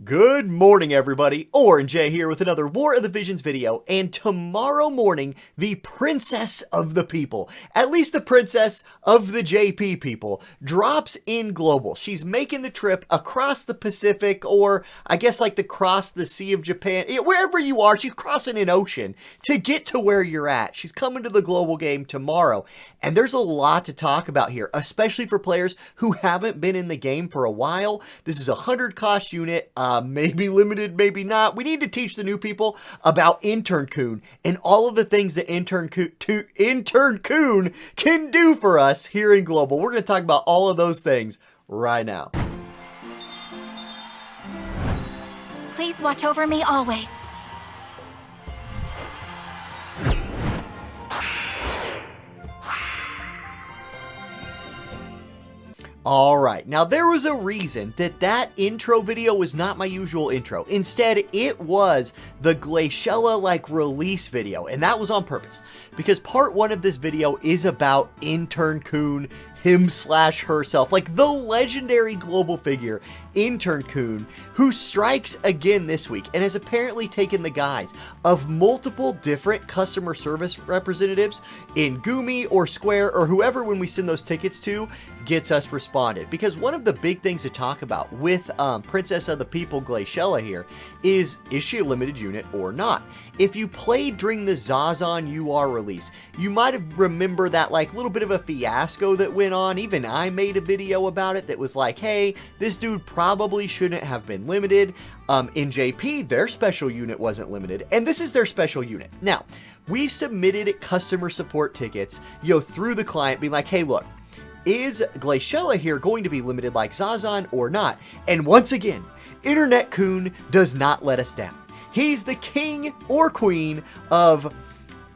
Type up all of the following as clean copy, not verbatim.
Good morning, everybody. Orange J here with another War of the Visions video, and tomorrow morning, the princess of the people, at least the princess of the JP people, drops in global. She's making the trip across the Pacific, or I guess like across the Sea of Japan, wherever you are, she's crossing an ocean to get to where you're at. She's coming to the global game tomorrow, and there's a lot to talk about here, especially for players who haven't been in the game for a while. This is a 100 cost unit, maybe limited, maybe not. We need to teach the new people about Intern-Kun and all of the things that Intern-Kun can do for us here in Global. We're going to talk about all of those things right now. Please watch over me always. Alright, now there was a reason that intro video was not my usual intro. Instead, it was the Glaciela release video, and that was on purpose. Because part one of this video is about Intern-Kun, him/herself, like the legendary global figure, Intern-Kun, who strikes again this week and has apparently taken the guise of multiple different customer service representatives in Gumi or Square or whoever, when we send those tickets to, gets us responded. Because one of the big things to talk about with Princess of the People Glaciela here is she a limited unit or not? If you played during the Zazaan UR release, you might have remember that little bit of a fiasco that went on. Even I made a video about it that was like, hey, this dude probably shouldn't have been limited. In JP, their special unit wasn't limited, and this is their special unit. Now, we submitted customer support tickets, through the client being like, hey, look, is Glaciela here going to be limited like Zazaan or not? And once again, Intern-Kun does not let us down. He's the king or queen of...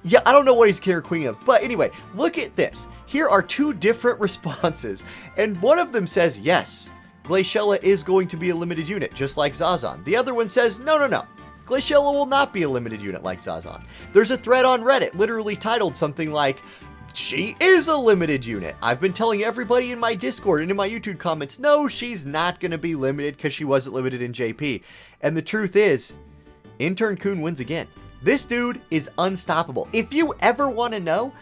yeah, I don't know what he's king or queen of, but anyway, look at this. Here are two different responses, and one of them says, yes, Glaciela is going to be a limited unit, just like Zazaan. The other one says, no, Glaciela will not be a limited unit like Zazaan. There's a thread on Reddit literally titled something like, she is a limited unit. I've been telling everybody in my Discord and in my YouTube comments, no, she's not going to be limited because she wasn't limited in JP. And the truth is, Intern-Kun wins again. This dude is unstoppable. If you ever want to know,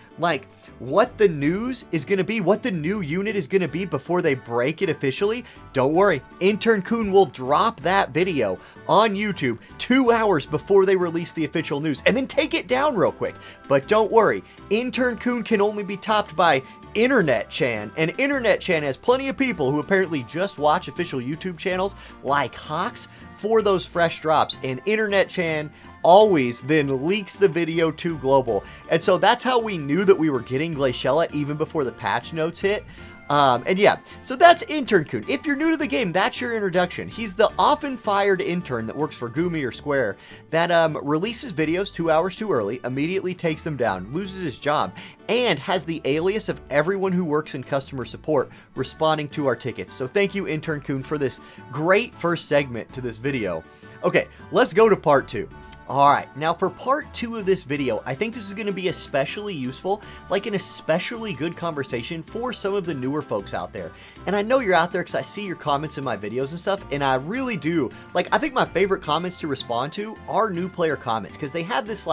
what the news is going to be, what the new unit is going to be before they break it officially, don't worry. Intern-Kun will drop that video on YouTube 2 hours before they release the official news and then take it down real quick. But don't worry, Intern-Kun can only be topped by Internet-Chan, and Internet-Chan has plenty of people who apparently just watch official YouTube channels like Hawks for those fresh drops, and Internet-Chan always then leaks the video to global. And so that's how we knew that we were getting Glaciela even before the patch notes hit. And yeah, so that's Intern-Kun. If you're new to the game, that's your introduction. He's the often fired intern that works for Gumi or Square that releases videos 2 hours too early, immediately takes them down, loses his job, and has the alias of everyone who works in customer support responding to our tickets. So thank you, Intern-Kun, for this great first segment to this video. Okay, let's go to part two. Alright, now for part two of this video, I think this is going to be especially useful, an especially good conversation for some of the newer folks out there. And I know you're out there because I see your comments in my videos and stuff, and I really do. I think my favorite comments to respond to are new player comments, because they have this,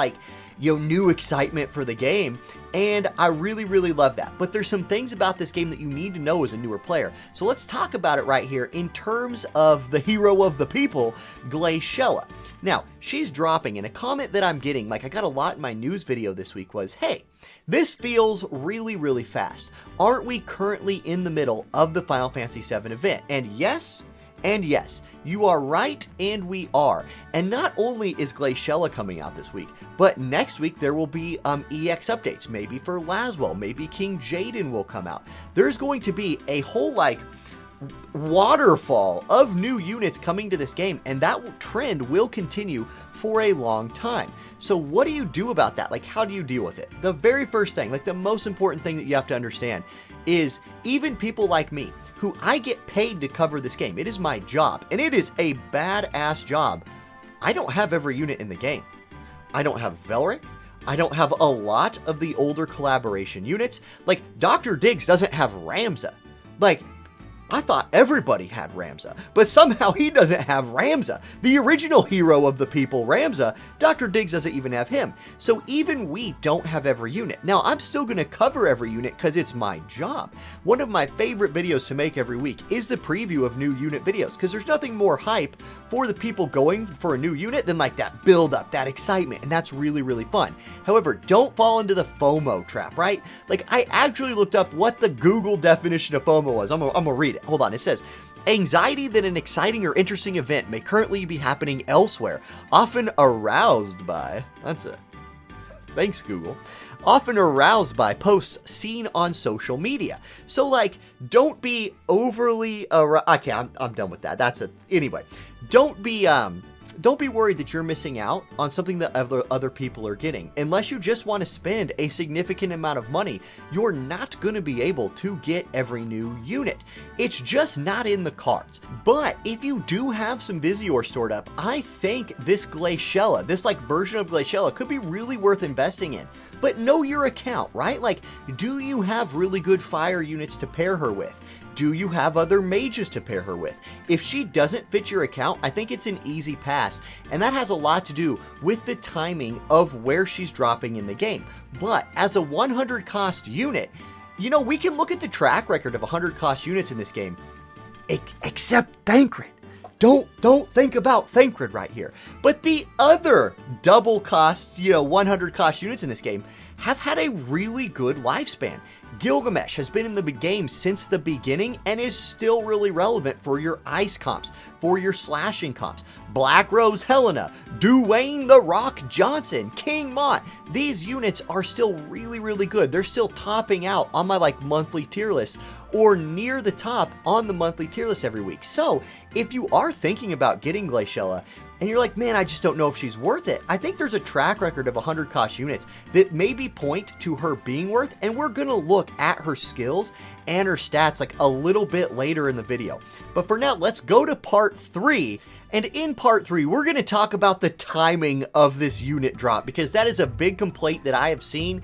new excitement for the game, and I really, really love that. But there's some things about this game that you need to know as a newer player. So let's talk about it right here in terms of the hero of the people, Glaciela. Now, she's dropping, and a comment that I'm getting, I got a lot in my news video this week, was, hey, this feels really, really fast. Aren't we currently in the middle of the Final Fantasy VII event? And yes, you are right, and we are. And not only is Glaciela coming out this week, but next week there will be EX updates, maybe for Laswell, maybe King Jaden will come out. There's going to be a whole, waterfall of new units coming to this game, and that trend will continue for a long time. So what do you do about that? How do you deal with it? The very first thing, the most important thing that you have to understand is even people like me, who I get paid to cover this game, it is my job, and it is a badass job. I don't have every unit in the game. I don't have Velric. I don't have a lot of the older collaboration units. Dr. Diggs doesn't have Ramza. I thought everybody had Ramza, but somehow he doesn't have Ramza. The original hero of the people, Ramza, Dr. Diggs doesn't even have him. So even we don't have every unit. Now, I'm still going to cover every unit because it's my job. One of my favorite videos to make every week is the preview of new unit videos, because there's nothing more hype for the people going for a new unit than like that build up, that excitement, and that's really, really fun. However, don't fall into the FOMO trap, right? Like, I actually looked up what the Google definition of FOMO was. I'm gonna read it. Hold on. It says, anxiety that an exciting or interesting event may currently be happening elsewhere, often aroused by, thanks Google, often aroused by posts seen on social media. So like, don't be overly, okay, I'm done with that. Anyway, don't be worried that you're missing out on something that other people are getting. Unless you just want to spend a significant amount of money, you're not going to be able to get every new unit. It's just not in the cards. But if you do have some Vizior stored up, I think this Glaciela, this like version of Glaciela, could be really worth investing in. But know your account, right? Like, do you have really good fire units to pair her with? Do you have other mages to pair her with? If she doesn't fit your account, I think it's an easy pass, and that has a lot to do with the timing of where she's dropping in the game. But as a 100 cost unit, you know, we can look at the track record of 100 cost units in this game, except Thancred. Don't think about Thancred right here. But the other double cost, 100 cost units in this game have had a really good lifespan. Gilgamesh has been in the game since the beginning and is still really relevant for your ice comps, for your slashing comps. Black Rose Helena, Dwayne The Rock Johnson, King Mont. These units are still really, really good. They're still topping out on my monthly tier list, or near the top on the monthly tier list every week. So if you are thinking about getting Glaciela, and you're like, man, I just don't know if she's worth it, I think there's a track record of 100 cost units that maybe point to her being worth, and we're gonna look at her skills and her stats like a little bit later in the video. But for now, let's go to part 3. And in part 3, we're going to talk about the timing of this unit drop, because that is a big complaint that I have seen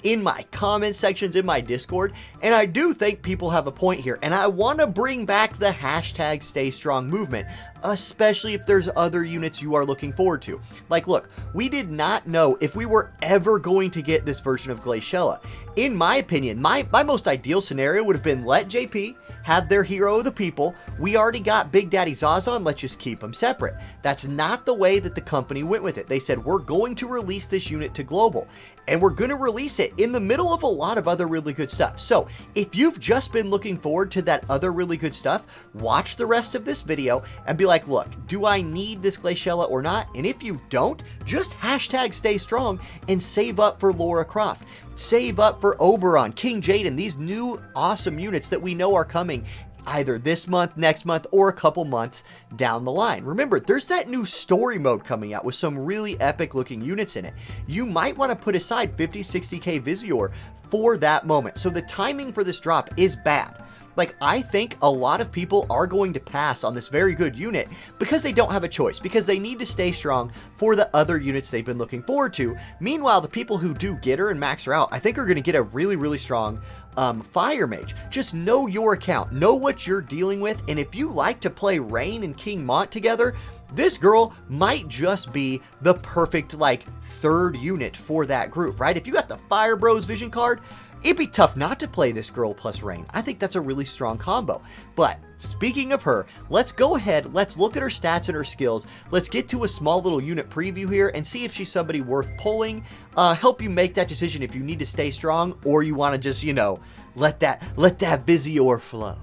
in my comment sections in my Discord. And I do think people have a point here. And I want to bring back the hashtag Stay Strong movement, especially if there's other units you are looking forward to. Like, look, we did not know if we were ever going to get this version of Glaciela. In my opinion, my most ideal scenario would have been let JP have their hero of the people. We already got Big Daddy Zazaan, let's just keep them separate. That's not the way that the company went with it. They said, we're going to release this unit to global, and we're going to release it in the middle of a lot of other really good stuff. So if you've just been looking forward to that other really good stuff, watch the rest of this video and be like, look, do I need this Glaciela or not? And if you don't, just hashtag Stay Strong and save up for Lara Croft. Save up for Oberon, King Jaden, these new awesome units that we know are coming either this month, next month, or a couple months down the line. Remember, there's that new story mode coming out with some really epic looking units in it. You might want to put aside 50, 60k Vizior for that moment. So the timing for this drop is bad. Like, I think a lot of people are going to pass on this very good unit because they don't have a choice, because they need to stay strong for the other units they've been looking forward to. Meanwhile, the people who do get her and max her out, I think are going to get a really, really strong fire mage. Just know your account, know what you're dealing with, and if you like to play Rain and King Mont together, this girl might just be the perfect, third unit for that group, right? If you got the Fire Bros Vision card, it'd be tough not to play this girl plus Rain. I think that's a really strong combo. But speaking of her, let's go ahead, let's look at her stats and her skills. Let's get to a small little unit preview here and see if she's somebody worth pulling. Help you make that decision if you need to stay strong or you want to just, let that Vizior flow.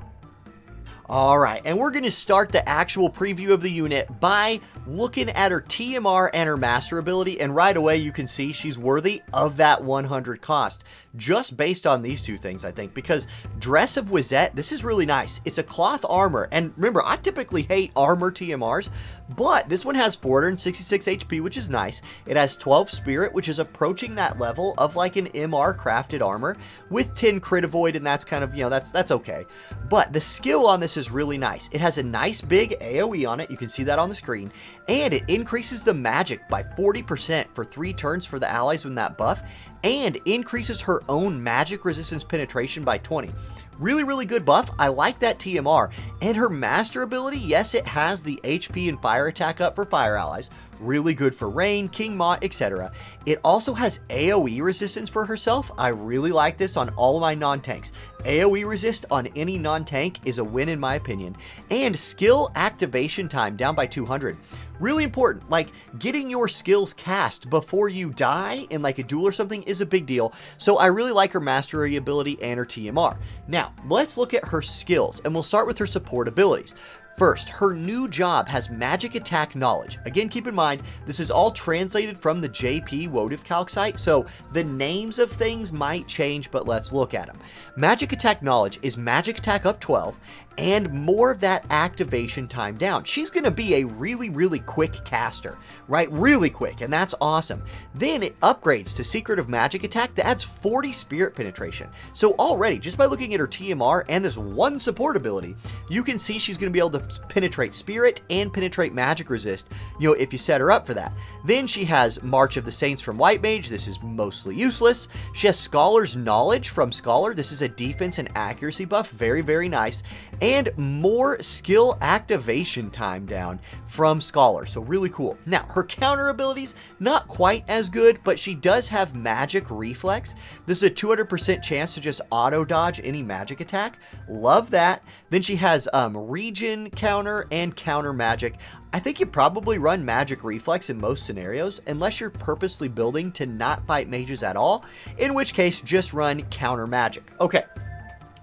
Alright, and we're going to start the actual preview of the unit by looking at her TMR and her master ability, and right away you can see she's worthy of that 100 cost, just based on these two things, I think, because Dress of Wizette, this is really nice. It's a cloth armor, and remember, I typically hate armor TMRs, but this one has 466 HP, which is nice. It has 12 Spirit, which is approaching that level of like an MR crafted armor, with 10 Crit Avoid, and that's kind of, that's okay. But the skill on this is really nice. It has a nice big AoE on it, you can see that on the screen, and it increases the magic by 40% for 3 turns for the allies with that buff, and increases her own magic resistance penetration by 20. Really, really good buff. I like that TMR. And her master ability, yes, it has the HP and fire attack up for fire allies. Really good for Rain, King Mont, etc. It also has AoE resistance for herself. I really like this on all of my non-tanks. AoE resist on any non-tank is a win in my opinion. And skill activation time down by 200. Really important, like getting your skills cast before you die in like a duel or something is a big deal. So I really like her mastery ability and her TMR. Now, let's look at her skills and we'll start with her support abilities. First, her new job has magic attack knowledge. Again, keep in mind, this is all translated from the JP WoTV calc site, so the names of things might change, but let's look at them. Magic attack knowledge is magic attack up 12 and more of that activation time down. She's going to be a really, really quick caster, right? Really quick, and that's awesome. Then it upgrades to Secret of Magic Attack that adds 40 spirit penetration. So already, just by looking at her TMR and this one support ability, you can see she's going to be able to penetrate spirit and penetrate magic resist, if you set her up for that. Then she has March of the Saints from White Mage. This is mostly useless. She has Scholar's Knowledge from Scholar. This is a defense and accuracy buff. Very, very nice. And more skill activation time down from Scholar. So really cool. Now, her counter abilities, not quite as good, but she does have Magic Reflex. This is a 200% chance to just auto dodge any magic attack. Love that. Then she has Regen counter and counter magic. I think you probably run Magic Reflex in most scenarios, unless you're purposely building to not fight mages at all, in which case just run counter magic. Okay.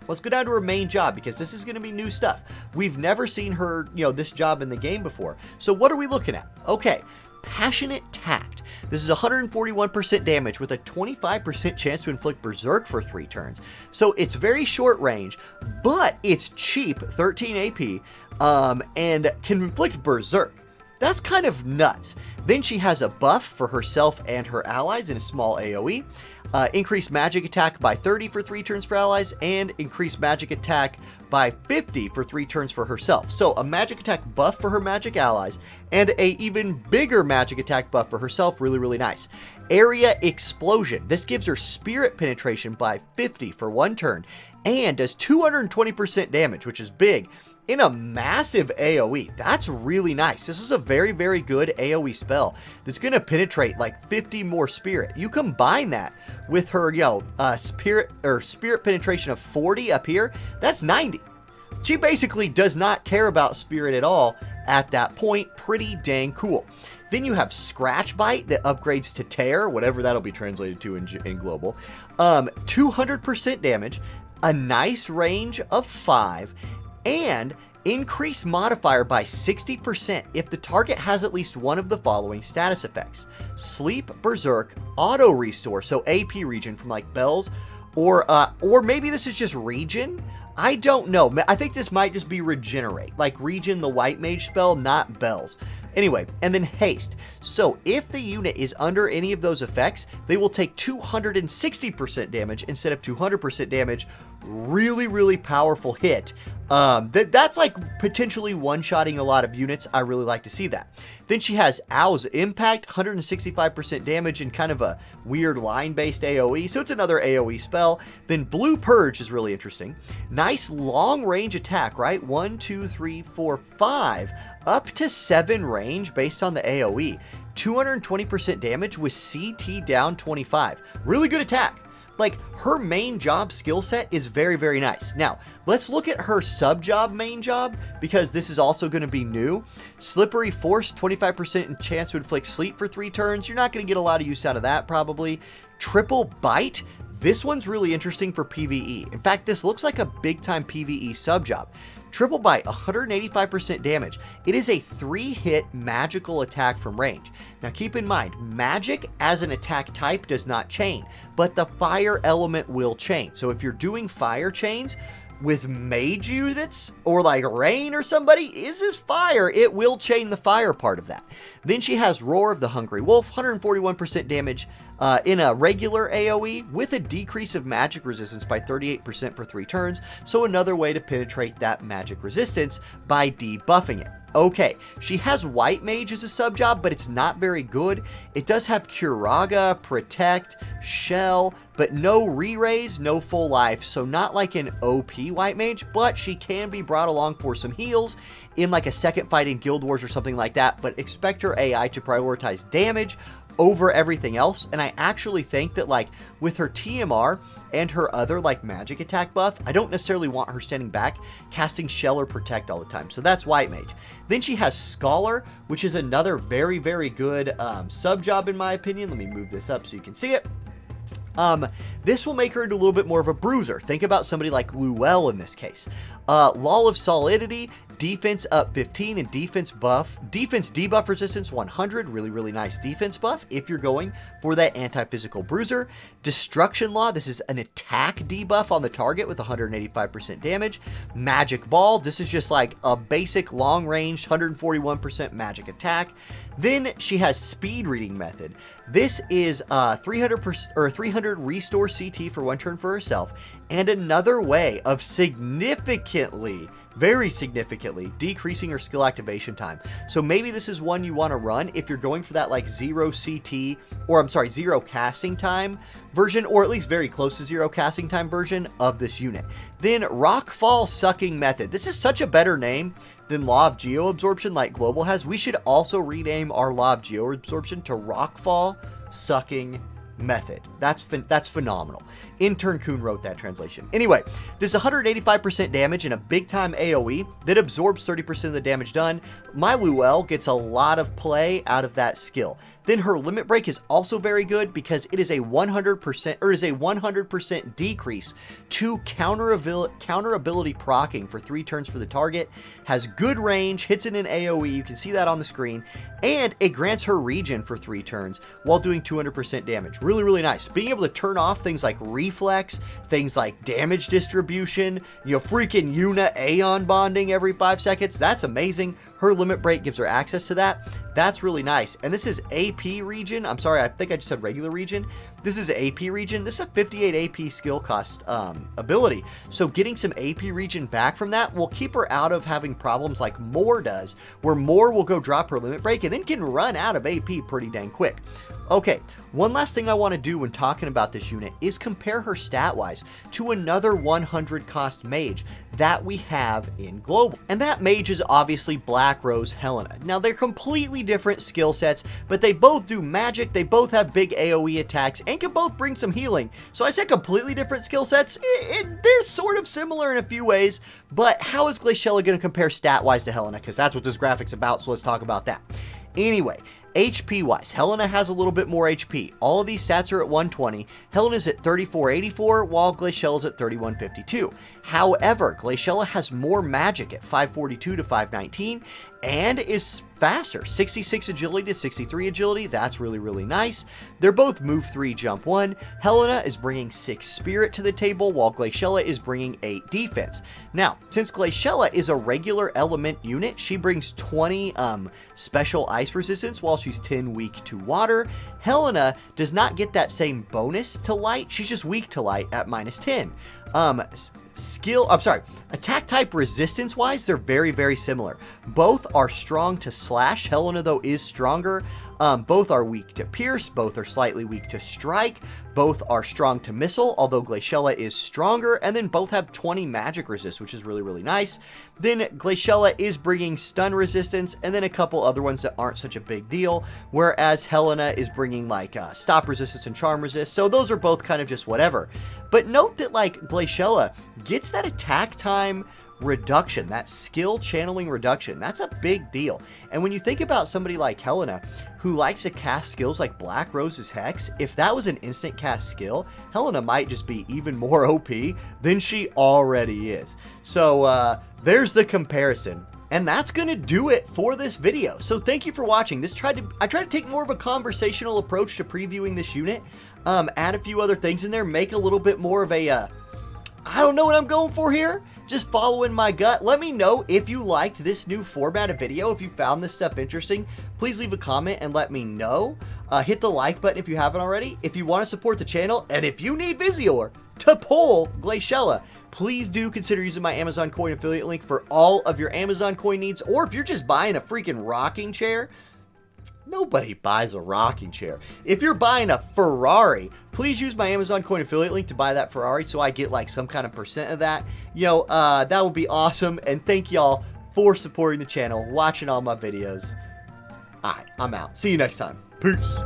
Let's go down to her main job because this is going to be new stuff. We've never seen her, this job in the game before. So what are we looking at? Okay, Passionate Tact. This is 141% damage with a 25% chance to inflict Berserk for 3 turns. So it's very short range, but it's cheap, 13 AP, and can inflict Berserk. That's kind of nuts. Then she has a buff for herself and her allies in a small AoE. Increase magic attack by 30 for 3 turns for allies, and increase magic attack by 50 for 3 turns for herself. So a magic attack buff for her magic allies, and a even bigger magic attack buff for herself. Really, really nice. Area Explosion. This gives her spirit penetration by 50 for 1 turn, and does 220% damage, which is big, in a massive AoE. That's really nice. This is a very, very good AoE spell that's going to penetrate like 50 more spirit. You combine that with her, spirit penetration of 40 up here, that's 90. She basically does not care about spirit at all at that point. Pretty dang cool. Then you have Scratch Bite that upgrades to Tear, whatever that'll be translated to in global. 200% damage, a nice range of 5, and increase modifier by 60% if the target has at least one of the following status effects: Sleep, Berserk, Auto Restore, so AP regen from like Bells, or maybe this is just regen. I don't know. I think this might just be Regenerate, like Regen, the White Mage spell, not Bells. Anyway, and then Haste. So if the unit is under any of those effects, they will take 260% damage instead of 200% damage. Really, really powerful hit. That's like potentially one-shotting a lot of units. I really like to see that. Then she has Owl's Impact, 165% damage in kind of a weird line-based AoE. So it's another AoE spell. Then Blue Purge is really interesting. Nice long-range attack, right? 1, 2, 3, 4, 5. Up to 7 range based on the AoE. 220% damage with CT down 25. Really good attack. Like, her main job skill set is very, very nice. Now, let's look at her sub-job main job, because this is also going to be new. Slippery Force, 25% chance to inflict sleep for 3 turns. You're not going to get a lot of use out of that, probably. Triple Bite. This one's really interesting for PvE. In fact, this looks like a big-time PvE sub-job. Triple Bite, 185% damage. It is a 3-hit magical attack from range. Now keep in mind, magic as an attack type does not chain, but the fire element will chain. So if you're doing fire chains with mage units, or like Rain or somebody, is this fire, it will chain the fire part of that. Then she has Roar of the Hungry Wolf, 141% damage in a regular AoE with a decrease of magic resistance by 38% for 3 turns. So another way to penetrate that magic resistance by debuffing it. okay. She has White Mage as a sub-job, but it's not very good. It does have Curaga, Protect, Shell, but no re-raise, no full life, so not like an OP White Mage, but she can be brought along for some heals in like a second fight in Guild Wars or something like that, but expect her AI to prioritize damage over everything else. And I actually think that like with her TMR and her other like magic attack buff, I don't necessarily want her standing back casting Shell or Protect all the time. So that's White Mage. Then she has Scholar, which is another very, very good sub job in my opinion. Let me move this up so you can see it. This will make her into a little bit more of a bruiser. Think about somebody like Luell in this case. Law of Solidity, defense up 15, and defense debuff resistance 100. Really, really nice defense buff if you're going for that anti-physical bruiser. Destruction Law, this is an attack debuff on the target with 185% damage. Magic Ball, this is just like a basic long range 141% magic attack. Then she has Speed Reading Method. This is 300 restore CT for 1 turn for herself, and another way of very significantly decreasing her skill activation time. So maybe this is one you want to run if you're going for that like 0 casting time version, or at least very close to 0 casting time version of this unit. Then Rockfall Sucking Method. This is such a better name than Law of Geoabsorption like Global has. We should also rename our Law of Geoabsorption to Rockfall Sucking Method. That's phenomenal. Intern-Kun wrote that translation. Anyway, this is 185% damage and a big time AoE that absorbs 30% of the damage done. My Luell gets a lot of play out of that skill. Then her limit break is also very good because it is a 100% decrease to counter ability procking for 3 turns for the target. Has good range, hits it in AoE, you can see that on the screen, and it grants her regen for 3 turns while doing 200% damage. Really, really nice. Being able to turn off things like reflex, things like damage distribution, freaking Yuna Aeon bonding every 5 seconds. That's amazing. Her limit break gives her access to that. That's really nice. And this is AP regen. I'm sorry, I think I just said regular regen. This is AP regen. This is a 58 AP skill cost ability. So getting some AP regen back from that will keep her out of having problems like Moore does, where Moore will go drop her limit break and then can run out of AP pretty dang quick. Okay, one last thing I want to do when talking about this unit is compare her stat-wise to another 100 cost mage that we have in Global. And that mage is obviously Black Rose Helena. Now, they're completely different skill sets, but they both do magic, they both have big AoE attacks, and can both bring some healing. So I said completely different skill sets. They're sort of similar in a few ways, but how is Glaciela going to compare stat-wise to Helena? Because that's what this graphic's about, so let's talk about that. Anyway, HP wise, Helena has a little bit more HP. All of these stats are at 120. Helena's at 3484, while Glaciela's at 3152. However, Glaciela has more magic at 542 to 519 and is faster, 66 agility to 63 agility. That's really, really nice. They're both move 3, jump 1. Helena is bringing 6 spirit to the table, while Glaciela is bringing 8 defense. Now, since Glaciela is a regular element unit, she brings 20 special ice resistance, while she's 10 weak to water. Helena does not get that same bonus to light. She's just weak to light at -10. Attack type resistance wise, they're very, very similar. Both are strong to slash. Helena, though, is stronger. Both are weak to pierce. Both are slightly weak to strike. Both are strong to missile, although Glaciela is stronger. And then both have 20 magic resist, which is really, really nice. Then Glaciela is bringing stun resistance, and then a couple other ones that aren't such a big deal. Whereas Helena is bringing like stop resistance and charm resist. So those are both kind of just whatever. But note that like Glaciela gets that attack time reduction, that skill channeling reduction. That's a big deal. And when you think about somebody like Helena, who likes to cast skills like Black Rose's Hex, if that was an instant cast skill, Helena might just be even more OP than she already is. So there's the comparison. And that's going to do it for this video. So thank you for watching. I tried to take more of a conversational approach to previewing this unit, add a few other things in there, make a little bit more of a, I don't know what I'm going for here. Just following my gut. Let me know if you liked this new format of video. If you found this stuff interesting, please leave a comment and let me know. Hit the like button if you haven't already. If you want to support the channel, and if you need Visior, to pull Glaciela. Please do consider using my Amazon coin affiliate link for all of your Amazon coin needs, or if you're just buying a freaking rocking chair. Nobody buys a rocking chair. If you're buying a Ferrari, please use my Amazon coin affiliate link to buy that Ferrari so I get like some kind of percent of that. That would be awesome. And thank y'all for supporting the channel, watching all my videos. All right, I'm out. See you next time. Peace.